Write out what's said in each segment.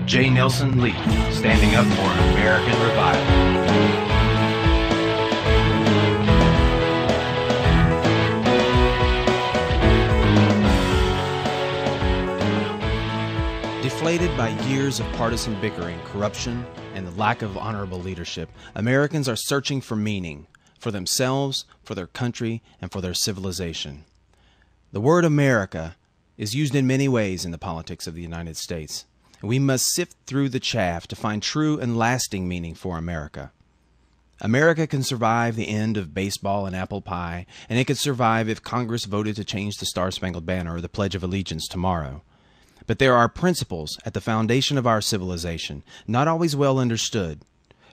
J. Nelson Leith, standing up for an American revival. Deflated by years of partisan bickering, corruption, and the lack of honorable leadership, Americans are searching for meaning, for themselves, for their country, and for their civilization. The word America is used in many ways in the politics of the United States. We must sift through the chaff to find true and lasting meaning for America. America can survive the end of baseball and apple pie, and it could survive if Congress voted to change the Star-Spangled Banner or the Pledge of Allegiance tomorrow. But there are principles at the foundation of our civilization, not always well understood,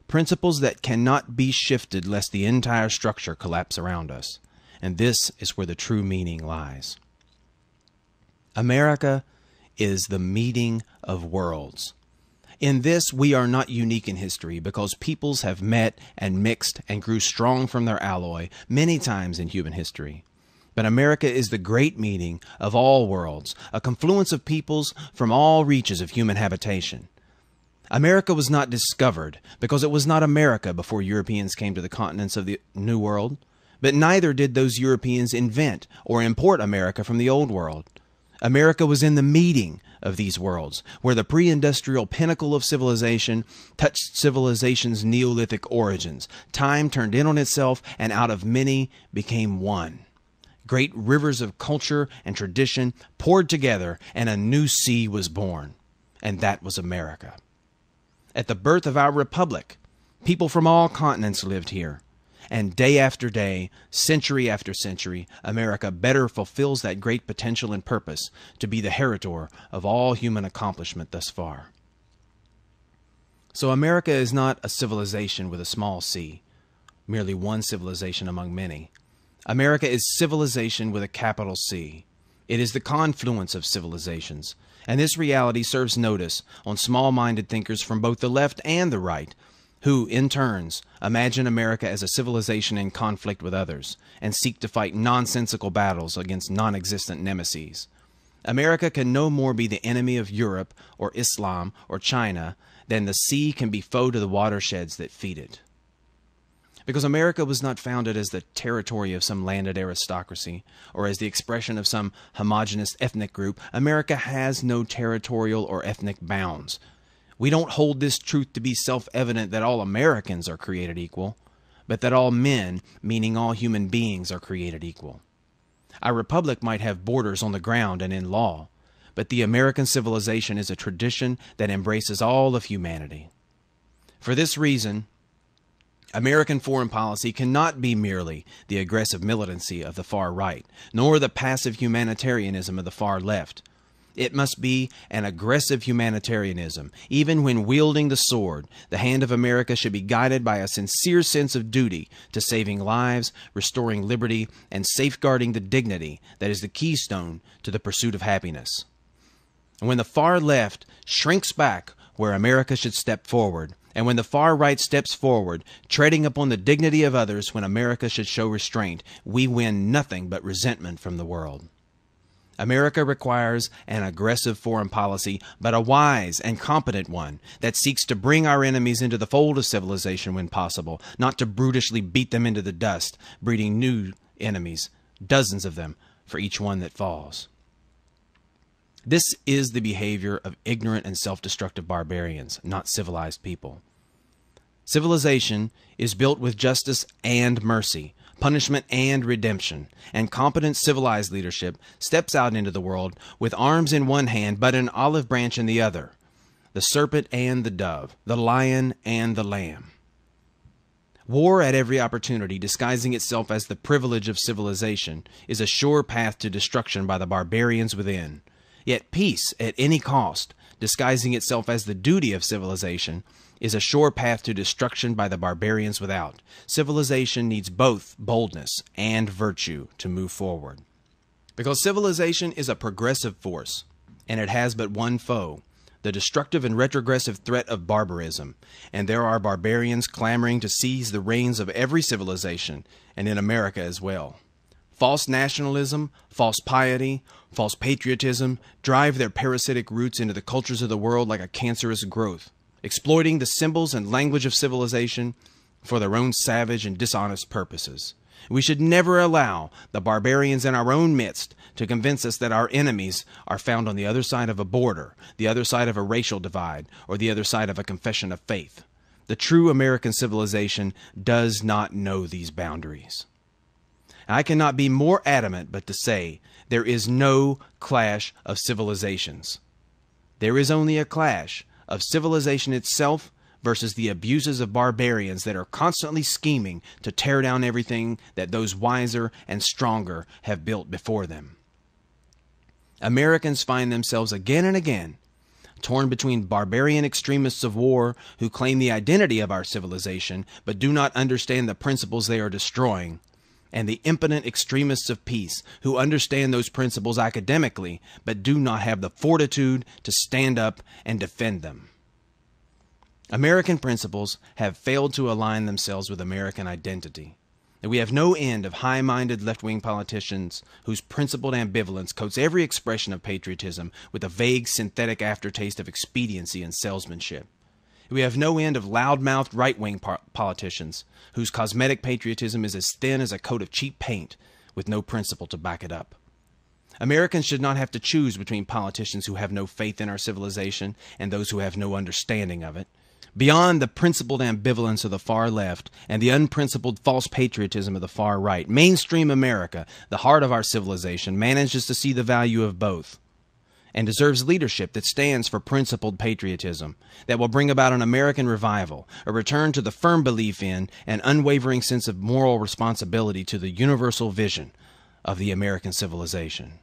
principles that cannot be shifted lest the entire structure collapse around us. And this is where the true meaning lies. America is the meeting of worlds. In this, we are not unique in history because peoples have met and mixed and grew strong from their alloy many times in human history. But America is the great meeting of all worlds, a confluence of peoples from all reaches of human habitation. America was not discovered because it was not America before Europeans came to the continents of the New World, but neither did those Europeans invent or import America from the Old World. America was in the meeting of these worlds, where the pre-industrial pinnacle of civilization touched civilization's Neolithic origins. Time turned in on itself, and out of many became one. Great rivers of culture and tradition poured together, and a new sea was born. And that was America. At the birth of our republic, people from all continents lived here. And day after day, century after century, America better fulfills that great potential and purpose to be the heritor of all human accomplishment thus far. So America is not a civilization with a small c, merely one civilization among many. America is civilization with a capital C. It is the confluence of civilizations, and this reality serves notice on small-minded thinkers from both the left and the right, who, in turns, imagine America as a civilization in conflict with others, and seek to fight nonsensical battles against non-existent nemeses. America can no more be the enemy of Europe, or Islam, or China, than the sea can be foe to the watersheds that feed it. Because America was not founded as the territory of some landed aristocracy, or as the expression of some homogeneous ethnic group, America has no territorial or ethnic bounds. We don't hold this truth to be self-evident that all Americans are created equal, but that all men, meaning all human beings, are created equal. Our republic might have borders on the ground and in law, but the American civilization is a tradition that embraces all of humanity. For this reason, American foreign policy cannot be merely the aggressive militancy of the far right, nor the passive humanitarianism of the far left. It must be an aggressive humanitarianism. Even when wielding the sword, the hand of America should be guided by a sincere sense of duty to saving lives, restoring liberty, and safeguarding the dignity that is the keystone to the pursuit of happiness. And when the far left shrinks back where America should step forward, and when the far right steps forward, treading upon the dignity of others when America should show restraint, we win nothing but resentment from the world. America requires an aggressive foreign policy, but a wise and competent one that seeks to bring our enemies into the fold of civilization when possible, not to brutishly beat them into the dust, breeding new enemies, dozens of them, for each one that falls. This is the behavior of ignorant and self-destructive barbarians, not civilized people. Civilization is built with justice and mercy, punishment and redemption, and competent civilized leadership steps out into the world with arms in one hand but an olive branch in the other, the serpent and the dove, the lion and the lamb. War at every opportunity, disguising itself as the privilege of civilization, is a sure path to destruction by the barbarians within. Yet peace, at any cost, disguising itself as the duty of civilization, is a sure path to destruction by the barbarians without. Civilization needs both boldness and virtue to move forward. Because civilization is a progressive force, and it has but one foe, the destructive and retrogressive threat of barbarism, and there are barbarians clamoring to seize the reins of every civilization, and in America as well. False nationalism, false piety, false patriotism drive their parasitic roots into the cultures of the world like a cancerous growth, exploiting the symbols and language of civilization for their own savage and dishonest purposes. We should never allow the barbarians in our own midst to convince us that our enemies are found on the other side of a border, the other side of a racial divide, or the other side of a confession of faith. The true American civilization does not know these boundaries. I cannot be more adamant but to say there is no clash of civilizations. There is only a clash of civilization itself versus the abuses of barbarians that are constantly scheming to tear down everything that those wiser and stronger have built before them. Americans find themselves again and again torn between barbarian extremists of war who claim the identity of our civilization but do not understand the principles they are destroying, and the impotent extremists of peace who understand those principles academically but do not have the fortitude to stand up and defend them. American principles have failed to align themselves with American identity. And we have no end of high-minded left-wing politicians whose principled ambivalence coats every expression of patriotism with a vague synthetic aftertaste of expediency and salesmanship. We have no end of loud-mouthed right-wing politicians whose cosmetic patriotism is as thin as a coat of cheap paint with no principle to back it up. Americans should not have to choose between politicians who have no faith in our civilization and those who have no understanding of it. Beyond the principled ambivalence of the far left and the unprincipled false patriotism of the far right, mainstream America, the heart of our civilization, manages to see the value of both and deserves leadership that stands for principled patriotism, that will bring about an American revival, a return to the firm belief in and unwavering sense of moral responsibility to the universal vision of the American civilization.